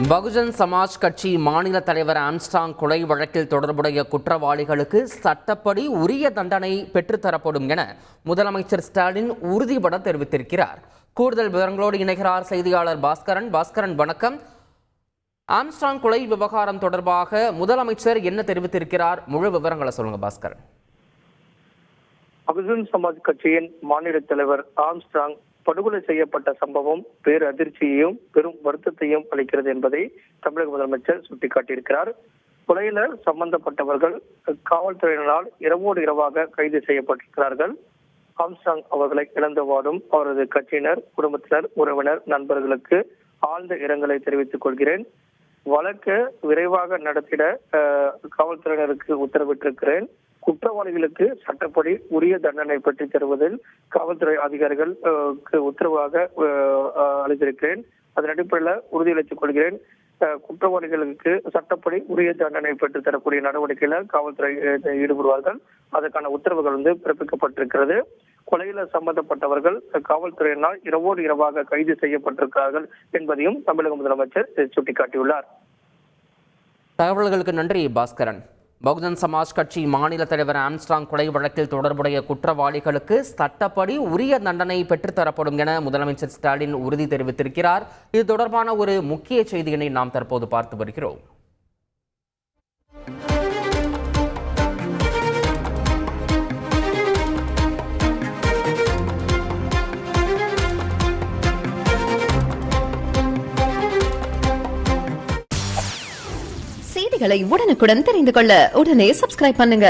பகுஜன் சமாஜ் கட்சி மாநில தலைவர் ஆம்ஸ்ட்ராங் கொலை வழக்கில் தொடர்புடைய குற்றவாளிகளுக்கு சட்டப்படி உரிய தண்டனை பெற்றுத்தரப்படும் என முதலமைச்சர் ஸ்டாலின் உறுதிபட தெரிவித்திருக்கிறார். கூடுதல் விவரங்களோடு இணைகிறார் செய்தியாளர் பாஸ்கரன். பாஸ்கரன், வணக்கம். ஆம்ஸ்ட்ராங் கொலை விவகாரம் தொடர்பாக முதலமைச்சர் என்ன தெரிவித்திருக்கிறார்? முழு விவரங்களை சொல்லுங்க பாஸ்கரன். பகுஜன் சமாஜ் கட்சியின் மாநில தலைவர் ஆம்ஸ்ட்ராங் படுகொலை செய்யப்பட்ட சம்பவம் பேர் அதிர்ச்சியையும் பெரும் வருத்தத்தையும் அளிக்கிறது என்பதை தமிழக முதலமைச்சர் சுட்டிக்காட்டியிருக்கிறார். கொலையில சம்பந்தப்பட்டவர்கள் காவல்துறையினரால் இரவோடு இரவாக கைது செய்யப்பட்டிருக்கிறார்கள். ஆம்ஸ்ட்ராங் அவர்களை இழந்து வாடும் அவரது கட்சியினர், குடும்பத்தினர், உறவினர், நண்பர்களுக்கு ஆழ்ந்த இரங்கலை தெரிவித்துக் கொள்கிறேன். வழக்கு விரைவாக நடத்திட காவல்துறையினருக்கு உத்தரவிட்டிருக்கிறேன். குற்றவாளிகளுக்கு சட்டப்படி உரிய தண்டனை பெற்றுத் தருவதில் காவல்துறை அதிகாரிகளுக்கு உத்தரவாக அளித்திருக்கிறேன். அதன் அடிப்படையில் உறுதியளித்துக் கொள்கிறேன். குற்றவாளிகளுக்கு சட்டப்படி உரிய தண்டனை பெற்றுத் தரக்கூடிய நடவடிக்கையில காவல்துறை ஈடுபடுவார்கள். அதற்கான உத்தரவுகள் பிறப்பிக்கப்பட்டிருக்கிறது. கொலையில சம்பந்தப்பட்டவர்கள் காவல்துறையினால் இரவோடு இரவாக கைது செய்யப்பட்டிருக்கிறார்கள் என்பதையும் தமிழக முதலமைச்சர் சுட்டிக்காட்டியுள்ளார். தகவல்களுக்கு நன்றி பாஸ்கரன். பகுஜன் சமாஜ் கட்சி மாநில தலைவர் ஆம்ஸ்ட்ராங் கொலை வழக்கில் தொடர்புடைய குற்றவாளிகளுக்கு சட்டப்படி உரிய தண்டனை பெற்றுத்தரப்படும் என முதலமைச்சர் ஸ்டாலின் உறுதி தெரிவித்திருக்கிறார். இது தொடர்பான ஒரு முக்கிய செய்தியினை நாம் தற்போது பார்த்து வருகிறோம். செய்திகளை உடனுக்குடன் தெரிந்து கொள்ள உடனே சப்ஸ்கிரைப் பண்ணுங்க.